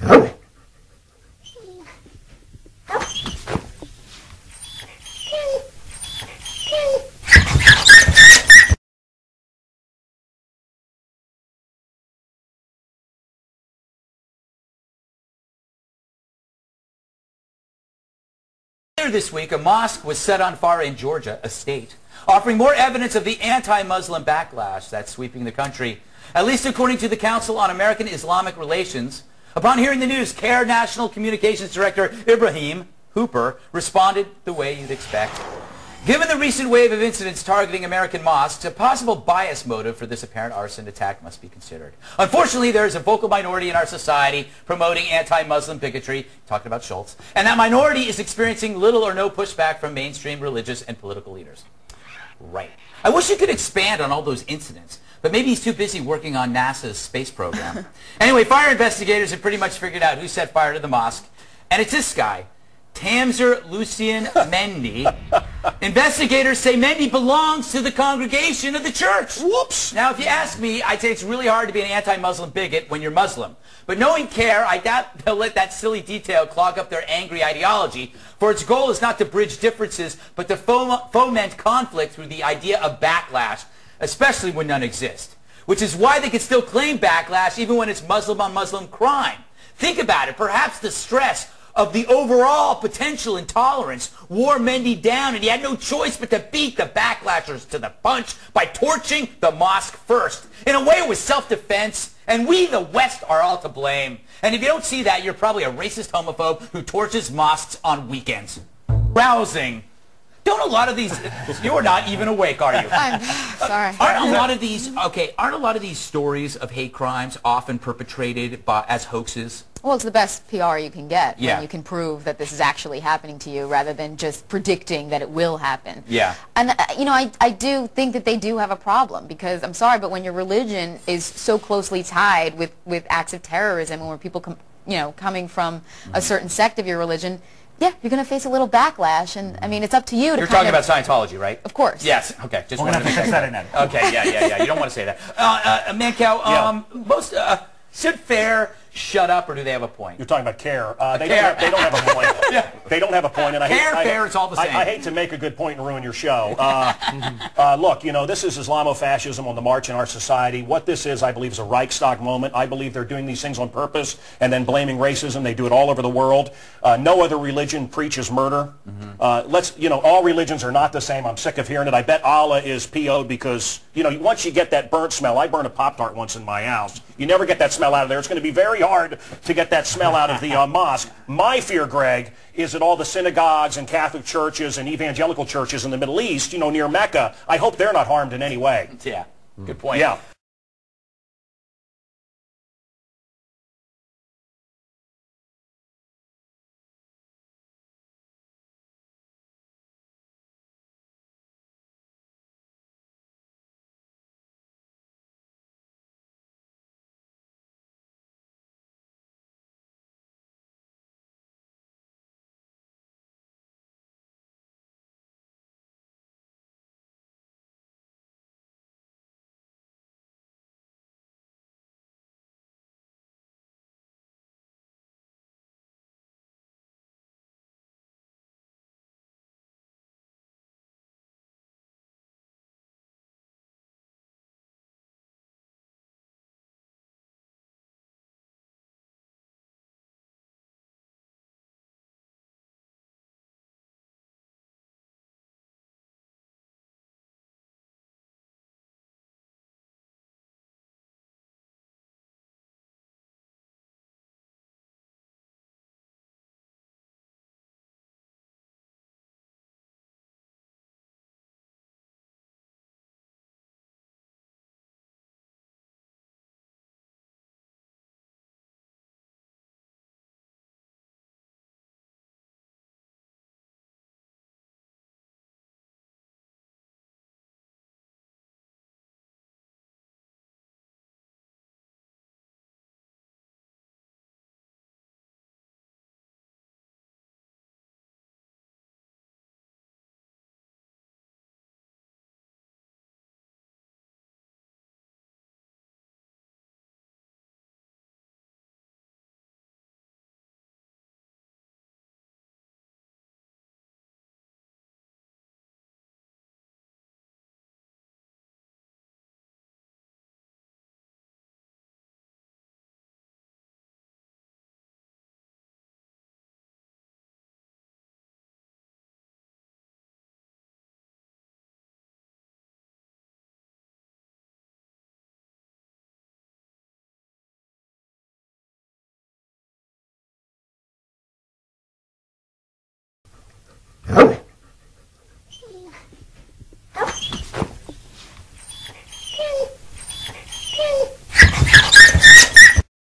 Earlier this week, a mosque was set on fire in Georgia, a state, offering more evidence of the anti-Muslim backlash that's sweeping the country, at least according to the Council on American Islamic Relations. Upon hearing the news, C.A.I.R National Communications Director Ibrahim Hooper responded the way you'd expect. Given the recent wave of incidents targeting American mosques, a possible bias motive for this apparent arson attack must be considered. Unfortunately, there is a vocal minority in our society promoting anti-Muslim bigotry, talking about Schultz, and that minority is experiencing little or no pushback from mainstream religious and political leaders. Right. I wish you could expand on all those incidents, but maybe he's too busy working on NASA's space program. Anyway, fire investigators have pretty much figured out who set fire to the mosque, and it's this guy, Tamser Lucien Mendy. Investigators say Mendy belongs to the congregation of the church. Whoops. Now, if you ask me, I'd say it's really hard to be an anti-Muslim bigot when you're Muslim. But knowing C.A.I.R, I doubt they'll let that silly detail clog up their angry ideology, for its goal is not to bridge differences, but to foment conflict through the idea of backlash, especially when none exist. Which is why they can still claim backlash even when it's Muslim-on-Muslim crime. Think about it. Perhaps the stress of the overall potential intolerance wore Mendy down, and he had no choice but to beat the backlashers to the punch by torching the mosque first. In a way, it was self-defense, and we, the West, are all to blame. And if you don't see that, you're probably a racist homophobe who torches mosques on weekends. Rousing. Don't a lot of these, you're not even awake, are you? I'm sorry. Aren't a lot of these stories of hate crimes often perpetrated as hoaxes? Well, it's the best PR you can get Yeah. when you can prove that this is actually happening to you rather than just predicting that it will happen. Yeah. And, you know, I do think that they do have a problem because, I'm sorry, but when your religion is so closely tied with acts of terrorism and where people, coming from a certain sect of your religion, yeah, you're going to face a little backlash, and I mean, it's up to you to You're talking about Scientology, right? Of course. Yes. Okay. Just We're going to fix that in there. Okay. Yeah. You don't want to say that. Mancow, should C.A.I.R shut up, or do they have a point? You're talking about C.A.I.R. They don't have a point. Yeah. They don't have a point, and C.A.I.R, it's all the same. I hate to make a good point and ruin your show. Look, this is Islamofascism on the march in our society. What this is, I believe, is a Reichstag moment. I believe they're doing these things on purpose and then blaming racism. They do it all over the world. No other religion preaches murder. All religions are not the same. I'm sick of hearing it. I bet Allah is PO'd because, once you get that burnt smell, I burned a Pop-Tart once in my house. You never get that smell out of there. It's going to be very hard to get that smell out of the mosque. My fear, Greg, is that all the synagogues and Catholic churches and evangelical churches in the Middle East, near Mecca, I hope they're not harmed in any way. Yeah, good point. Yeah. All right.